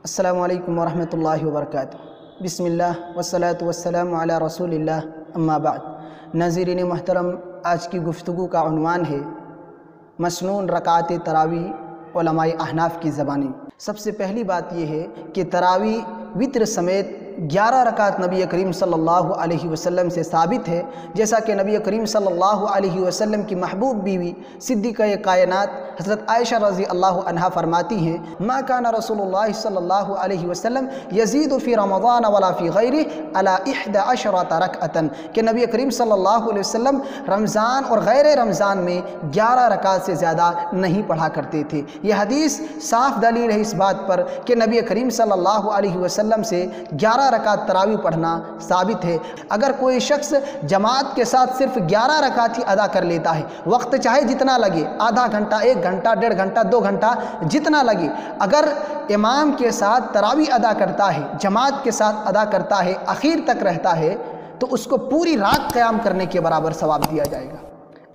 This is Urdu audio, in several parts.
السلام علیکم ورحمۃ اللہ وبرکاتہ۔ بسم اللہ والصلاة والسلام علی رسول اللہ، اما بعد۔ ناظرین محترم، آج کی گفتگو کا عنوان ہے مسنون رکعات تراویح علماء احناف کی زبانی۔ سب سے پہلی بات یہ ہے کہ تراویح وتر سمیت 11 رکعت نبی کریم صلی اللہ علیہ وسلم سے ثابت ہے، جیسا کہ نبی کریم صلی اللہ علیہ وسلم کی محبوب بیوی صدیقہ کائنات حضرت عائشہ رضی اللہ عنہا فرماتی ہیں، ما کان رسول اللہ صلی اللہ علیہ وسلم یزید فی رمضان ولا فی غیرہ علی 11 رکعۃ، کہ نبی کریم صلی اللہ علیہ وسلم رمضان اور غیر رمضان میں 11 رکعت سے زیادہ نہیں پڑھا کرتے تھے۔ یہ حدیث صاف دلیل ہے اس بات پر کہ نبی کریم صلی اللہ علیہ وسلم سے 11 رکعت تراویح پڑھنا ثابت ہے۔ اگر کوئی شخص جماعت کے ساتھ صرف 11 رکعت ہی ادا کر لیتا ہے، وقت چاہے جتنا لگے، آدھا گھنٹہ، 1 گھنٹہ، 1.5 گھنٹہ، 2 گھنٹہ، جتنا لگے، اگر امام کے ساتھ تراویح ادا کرتا ہے، جماعت کے ساتھ ادا کرتا ہے، اخیر تک رہتا ہے، تو اس کو پوری رات قیام کرنے کے برابر ثواب دیا جائے گا۔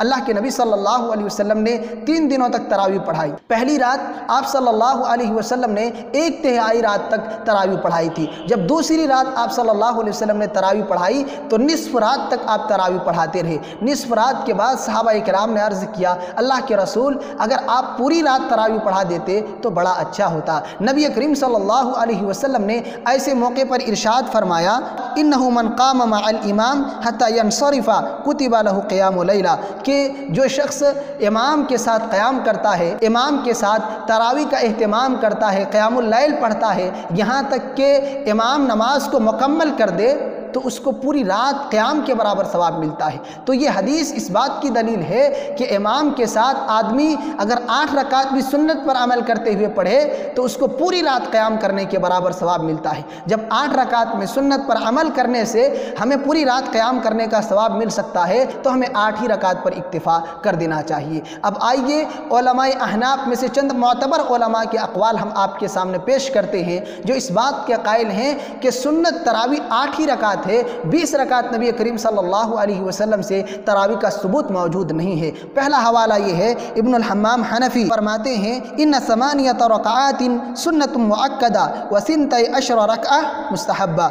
اللہ کے نبی صلی اللہ علیہ وسلم نے 3 دنوں تک تراویح پڑھائی۔ پہلی رات آپ صلی اللہ علیہ وسلم نے 1/3 رات تک تراویح پڑھائی تھی۔ جب دوسری رات آپ صلی اللہ علیہ وسلم نے تراویح پڑھائی تو نصف رات تک آپ تراویح پڑھاتے رہے۔ نصف رات کے بعد صحابہ کرام نے عرض کیا، اللہ کے رسول، اگر آپ پوری رات تراویح پڑھا دیتے تو بڑا اچھا ہوتا۔ نبی کریم صلی اللہ علیہ وسلم نے ایسے موقع پر ارشاد فرمایا، انہ من قام مع الامام حتی ینصرف کتب لہ قیام لیلہ، کہ جو شخص امام کے ساتھ قیام کرتا ہے، امام کے ساتھ تراویح کا اہتمام کرتا ہے، قیام اللیل پڑھتا ہے، یہاں تک کہ امام نماز کو مکمل کر دے تو اس کو پوری رات قیام کے برابر ثواب ملتا ہے۔ تو یہ حدیث اس بات کی دلیل ہے کہ امام کے ساتھ آدمی اگر 8 رکعت بھی سنت پر عمل کرتے ہوئے پڑھے تو اس کو پوری رات قیام کرنے کے برابر ثواب ملتا ہے۔ جب 8 رکعت میں سنت پر عمل کرنے سے ہمیں پوری رات قیام کرنے کا ثواب مل سکتا ہے تو ہمیں 8 ہی رکعت پر اکتفا کر دینا چاہیے۔ اب آئیے علماء احناف میں سے چند معتبر علماء کے اقوال ہم آپ کے سامنے پیش کرتے ہیں جو اس بات کے قائل ہیں کہ سنت تراویح 8 ہی رکعت ہے، 20 رکعت نبی کریم صلی اللہ علیہ وسلم سے تراویح کا ثبوت موجود نہیں ہے۔ پہلا حوالہ یہ ہے، ابن الحمام حنفی فرماتے ہیں، ان 8 رکعات سنت مؤکدہ و12 رکعہ مستحبہ،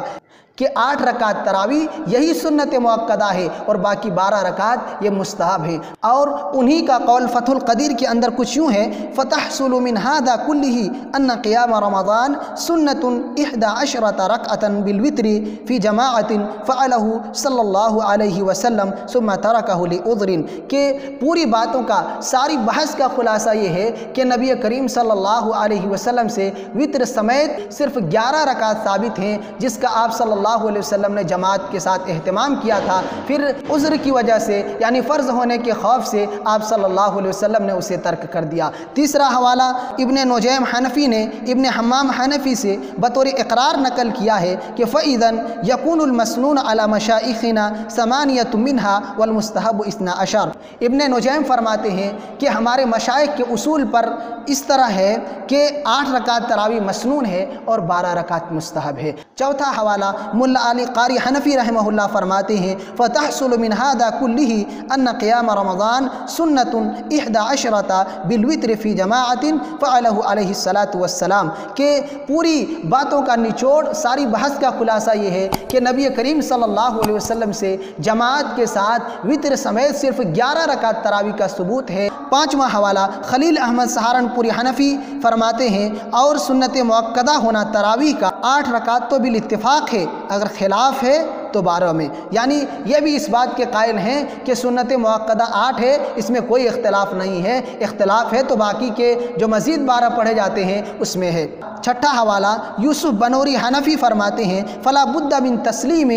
کہ 8 رکعت تراویح یہی سنت مؤکدہ ہے اور باقی 12 رکعت یہ مستحب ہے۔ اور انہی کا قول فتح القدیر کے اندر کچھ یوں ہے، فتحصل من هذا كله ان قیام رمضان سنت 11 رکعۃ بالوتر فی جماعت فعلہ صلی اللہ علیہ وسلم ثم ترکہ لعذر، کہ پوری باتوں کا، ساری بحث کا خلاصہ یہ ہے کہ نبی کریم صلی اللہ علیہ وسلم سے وتر سمیت صرف 11 رکعت ثابت ہیں، جس کا آپ صلی اللہ علیہ وسلم نے جماعت کے ساتھ اہتمام کیا تھا، پھر عذر کی وجہ سے یعنی فرض ہونے کے خوف سے آپ صلی اللہ علیہ وسلم نے اسے ترک کر دیا۔ تیسرا حوالہ ابن نجیم حنفی نے ابن حمام حنفی سے بطور اقرار نقل کیا ہے کہ فَإِذًا يَكُونُ الْمَسْنُونَ عَلَى مَشَائِخِنَا 8 مِنْهَا وَالْمُسْتَحَبُ 12۔ ابن نجیم فرماتے ہیں کہ ہمارے مشائخ کے اصول پر اس طرح ہے کہ 8 رکعت تراویح مسنون ہے اور 12 رکعت مستحب ہے۔ چوتھا حوالہ ملا علی قاری حنفی رحمہ اللہ فرماتے ہیں، فتحصل من هذا كله ان قیام رمضان سنت 11 بالوتر فی جماعت فعلہ علیہ الصلاۃ والسلام، کہ پوری باتوں کا نچوڑ، ساری بحث کا خلاصہ یہ ہے کہ نبی کریم صلی اللہ علیہ وسلم سے جماعت کے ساتھ وتر سمیت صرف 11 رکعت تراویح کا ثبوت ہے۔ پانچواں حوالہ خلیل احمد سہارنپوری حنفی فرماتے ہیں، اور سنت مؤکدہ ہونا تراویح کا 8 رکعت تو بالاتفاق ہے، اگر خلاف ہے تو 12 میں، یعنی یہ بھی اس بات کے قائل ہیں کہ سنت مؤکدہ 8 ہے، اس میں کوئی اختلاف نہیں ہے، اختلاف ہے تو باقی کے جو مزید 12 پڑھے جاتے ہیں اس میں ہے۔ چھٹا حوالہ یوسف بنوری حنفی فرماتے ہیں، فلا بد من تسلیم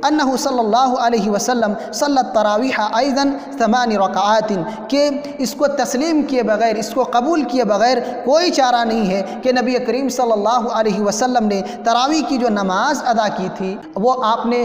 انہ صلی اللہ علیہ وسلم صلی التراویح ایضا 8 رکعات، کہ اس کو تسلیم کیے بغیر، اس کو قبول کیے بغیر کوئی چارہ نہیں ہے کہ نبی کریم صلی اللہ علیہ وسلم نے تراویح کی جو نماز ادا کی تھی وہ آپ نے